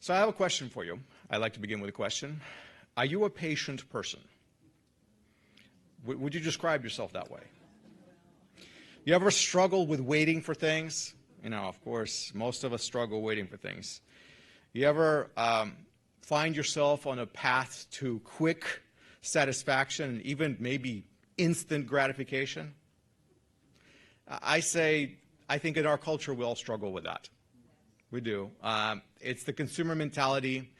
So I have a question for you. I like to begin with a question. Are you a patient person? Would you describe yourself that way? You ever struggle with waiting for things? You know, of course, most of us struggle waiting for things. You ever find yourself on a path to quick satisfaction and even maybe instant gratification? I think in our culture we all struggle with that. We do. It's the consumer mentality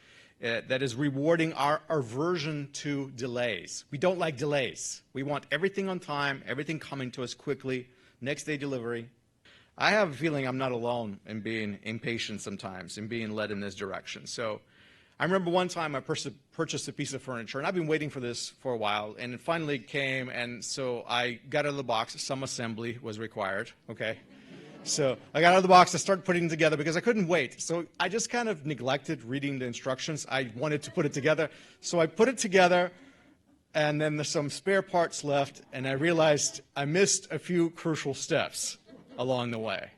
that is rewarding our aversion to delays. We don't like delays. We want everything on time, everything coming to us quickly, next day delivery. I have a feeling I'm not alone in being impatient sometimes, in being led in this direction. So I remember one time I purchased a piece of furniture, and I've been waiting for this for a while, and it finally came, and so I got out of the box. Some assembly was required, okay? So I got out of the box, I started putting it together because I couldn't wait. So I just kind of neglected reading the instructions. I wanted to put it together. So I put it together, and then there's some spare parts left, and I realized I missed a few crucial steps along the way.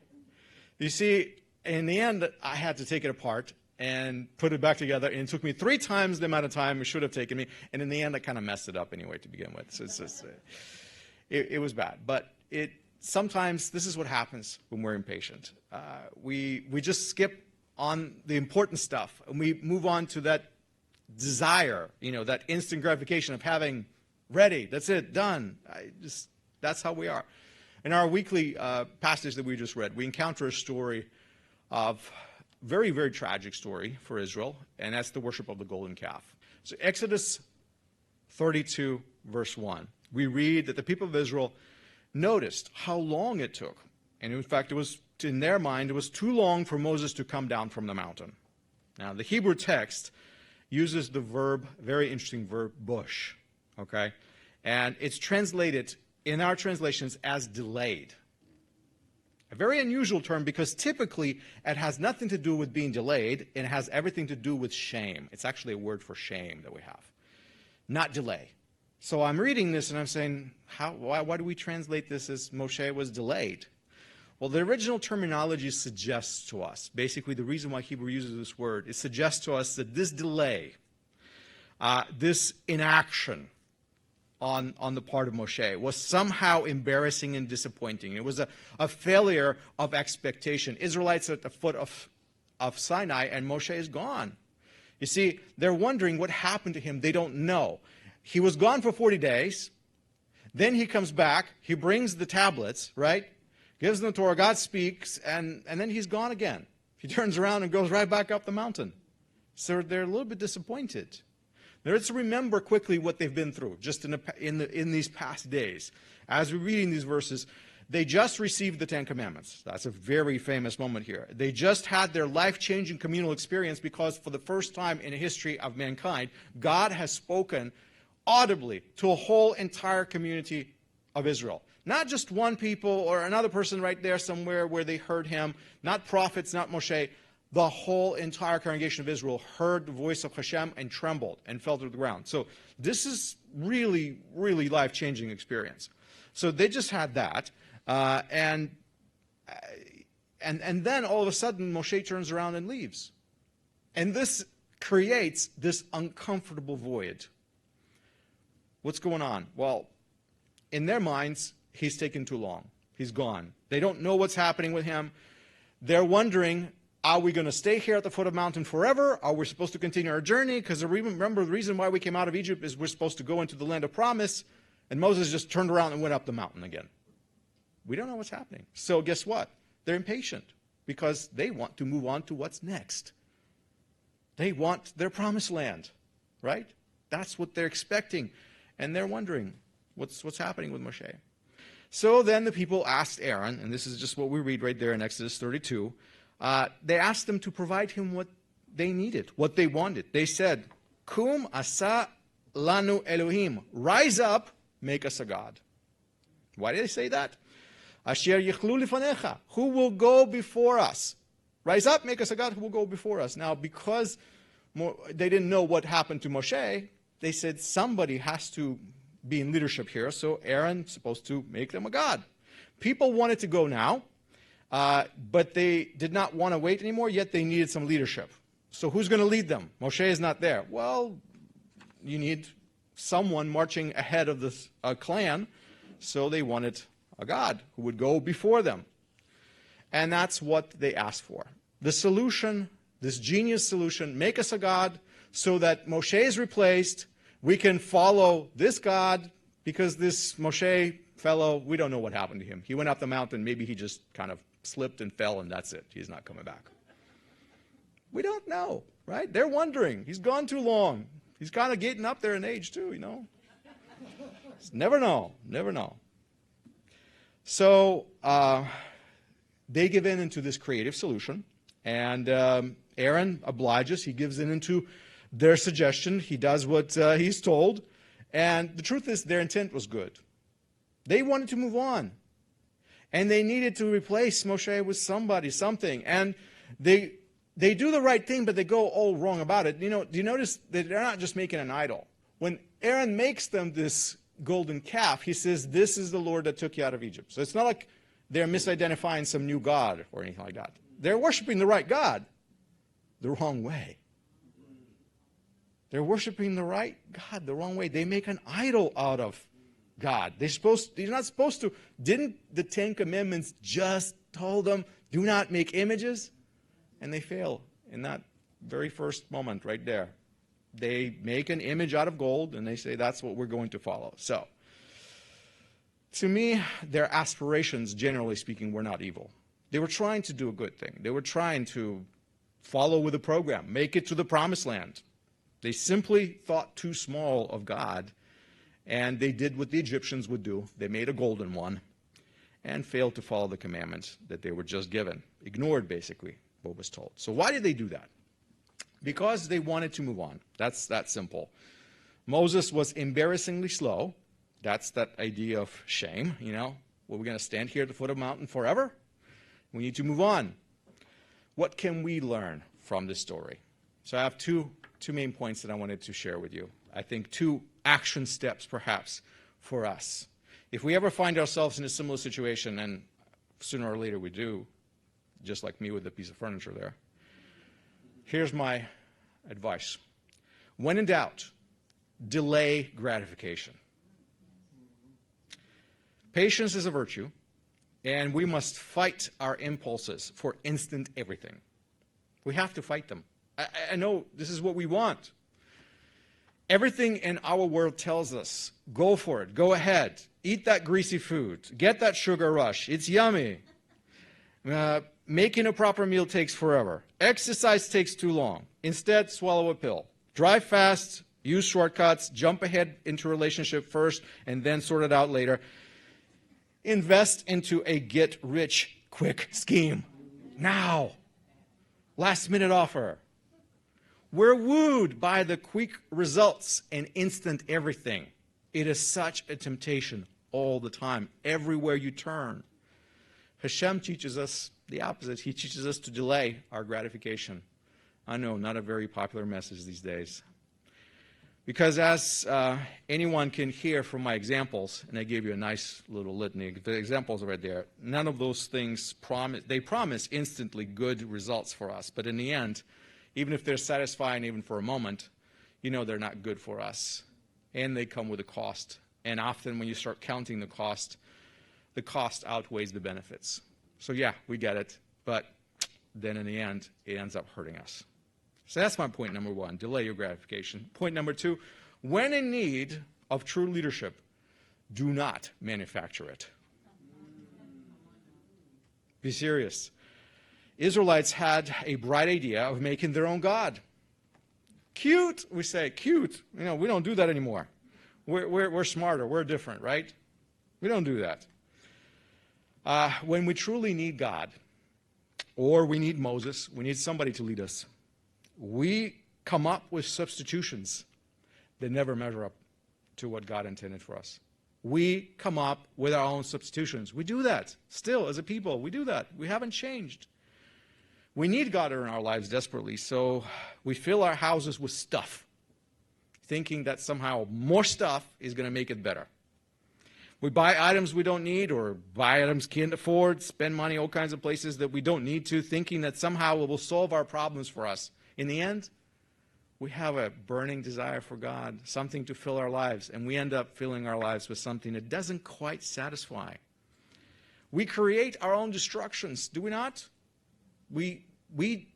You see, in the end, I had to take it apart and put it back together, and it took me 3 times the amount of time it should have taken me, and in the end, I kind of messed it up anyway to begin with. So it's just, it was bad. But sometimes this is what happens when we're impatient. We just skip on the important stuff, and we move on to that desire, that instant gratification of having ready, that's it, done. That's how we are. In our weekly passage that we just read, we encounter a story of very, very tragic story for Israel, and that's the worship of the golden calf. So Exodus 32, verse 1, we read that the people of Israel noticed how long it took. And in fact, in their mind, it was too long for Moses to come down from the mountain. Now, the Hebrew text uses the verb, very interesting verb, bush, okay? And it's translated in our translations as delayed. A very unusual term because typically it has nothing to do with being delayed, and it has everything to do with shame. It's actually a word for shame that we have, not delay. So I'm reading this and I'm saying, why do we translate this as Moshe was delayed? Well, the original terminology suggests to us, basically the reason why Hebrew uses this word, it suggests to us that this delay, this inaction on the part of Moshe was somehow embarrassing and disappointing. It was a failure of expectation. Israelites are at the foot of Sinai, and Moshe is gone. You see, they're wondering what happened to him. They don't know. He was gone for 40 days. Then he comes back. He brings the tablets, right? Gives them the Torah. God speaks, and then he's gone again. He turns around and goes right back up the mountain. So they're a little bit disappointed. Let's remember quickly what they've been through just in these past days. As we're reading these verses, they just received the 10 Commandments. That's a very famous moment here. They just had their life-changing communal experience because for the first time in the history of mankind, God has spoken audibly to a whole entire community of Israel. Not just one people or another person right there somewhere where they heard him, not prophets, not Moshe. The whole entire congregation of Israel heard the voice of Hashem and trembled and fell to the ground. So this is really, really life-changing experience. So they just had that. And then all of a sudden, Moshe turns around and leaves. And this creates this uncomfortable void. What's going on? Well, in their minds, he's taken too long. He's gone. They don't know what's happening with him. They're wondering, are we going to stay here at the foot of the mountain forever? Are we supposed to continue our journey? Because remember, the reason why we came out of Egypt is we're supposed to go into the land of promise. And Moses just turned around and went up the mountain again. We don't know what's happening. So guess what? They're impatient because they want to move on to what's next. They want their promised land, right? That's what they're expecting. And they're wondering what's happening with Moshe. So then the people asked Aaron, and this is just what we read right there in Exodus 32. They asked them to provide him what they needed, what they wanted. They said, Kum asa lanu Elohim. Rise up, make us a God. Why did they say that? Asher yichlu lifanecha. Who will go before us? Rise up, make us a God who will go before us. Now, because they didn't know what happened to Moshe, they said somebody has to be in leadership here, so Aaron's supposed to make them a God. People wanted to go now, but they did not want to wait anymore, yet they needed some leadership. So who's going to lead them? Moshe is not there. Well, you need someone marching ahead of this clan, so they wanted a God who would go before them. And that's what they asked for. The solution, this genius solution, make us a God so that Moshe is replaced. We can follow this God because this Moshe fellow, we don't know what happened to him. He went up the mountain. Maybe he just kind of slipped and fell, and that's it. He's not coming back. We don't know, right? They're wondering. He's gone too long. He's kind of getting up there in age too, you know. Never know. Never know. So they give in into this creative solution, and Aaron obliges. He gives in into their suggestion. He does what he's told, and the truth is their intent was good. They wanted to move on, and they needed to replace Moshe with somebody, something, and they do the right thing, but they go all wrong about it. You know, do you notice that they're not just making an idol? When Aaron makes them this golden calf, he says, "This is the Lord that took you out of Egypt." So it's not like they're misidentifying some new God or anything like that. They're worshiping the right God the wrong way. They're worshiping the right God the wrong way. They make an idol out of God. They're not supposed to. Didn't the Ten Commandments just told them, do not make images? And they fail in that very first moment right there. They make an image out of gold, and they say that's what we're going to follow. So, to me, their aspirations, generally speaking, were not evil. They were trying to do a good thing. They were trying to follow with the program, make it to the promised land. They simply thought too small of God, and they did what the Egyptians would do. They made a golden one and failed to follow the commandments that they were just given. Ignored, basically, what was told. So why did they do that? Because they wanted to move on. That's that simple. Moses was embarrassingly slow. That's that idea of shame, you know. Well, we're going to stand here at the foot of the mountain forever? We need to move on. What can we learn from this story? So I have two main points that I wanted to share with you. I think 2 action steps, perhaps, for us. If we ever find ourselves in a similar situation, and sooner or later we do, just like me with the piece of furniture there, here's my advice. When in doubt, delay gratification. Patience is a virtue, and we must fight our impulses for instant everything. We have to fight them. I know this is what we want. Everything in our world tells us, go for it, go ahead, eat that greasy food, get that sugar rush, it's yummy. Making a proper meal takes forever. Exercise takes too long. Instead, swallow a pill. Drive fast, use shortcuts, jump ahead into a relationship first, and then sort it out later. Invest into a get-rich-quick scheme. Now. Last-minute offer. We're wooed by the quick results and instant everything. It is such a temptation all the time, everywhere you turn. Hashem teaches us the opposite. He teaches us to delay our gratification. I know, not a very popular message these days. Because as anyone can hear from my examples, and I gave you a nice little litany, the examples are right there, none of those things promise instantly good results for us. But in the end, even if they're satisfying even for a moment, you know they're not good for us. And they come with a cost. And often when you start counting the cost outweighs the benefits. So yeah, we get it. But then in the end, it ends up hurting us. So that's my point number 1, delay your gratification. Point number 2, when in need of true leadership, do not manufacture it. Be serious. Israelites had a bright idea of making their own God. Cute, we say, cute. You know, we don't do that anymore. We're smarter, we're different, right? We don't do that. When we truly need God, or we need Moses, we need somebody to lead us, we come up with substitutions that never measure up to what God intended for us. We come up with our own substitutions. We do that still as a people. We do that. We haven't changed. We need God in our lives desperately, so we fill our houses with stuff, thinking that somehow more stuff is going to make it better. We buy items we don't need, or buy items can't afford, spend money all kinds of places that we don't need to, thinking that somehow it will solve our problems for us. In the end, we have a burning desire for God, something to fill our lives, and we end up filling our lives with something that doesn't quite satisfy. We create our own destructions, do we not? We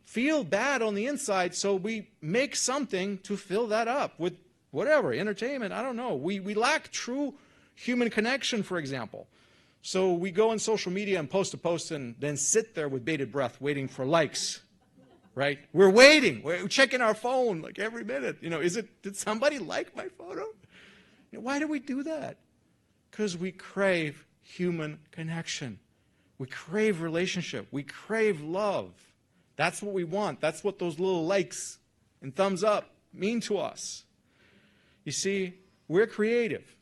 feel bad on the inside, so we make something to fill that up with whatever, entertainment, I don't know. We lack true human connection, for example. So we go on social media and post a post and then sit there with bated breath waiting for likes, right? We're waiting. We're checking our phone like every minute. Did somebody like my photo? Why do we do that? Because we crave human connection. We crave relationship. We crave love. That's what we want. That's what those little likes and thumbs up mean to us. You see, we're creative.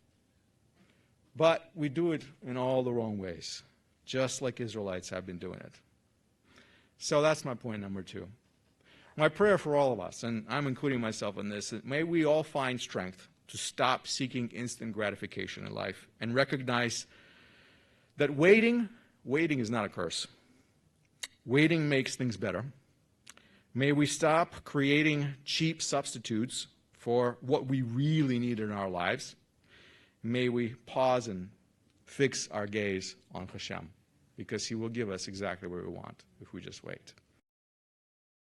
But we do it in all the wrong ways, just like Israelites have been doing it. So that's my point number 2. My prayer for all of us, and I'm including myself in this, that may we all find strength to stop seeking instant gratification in life and recognize that waiting is not a curse. Waiting makes things better. May we stop creating cheap substitutes for what we really need in our lives. May we pause and fix our gaze on Hashem, because He will give us exactly what we want if we just wait.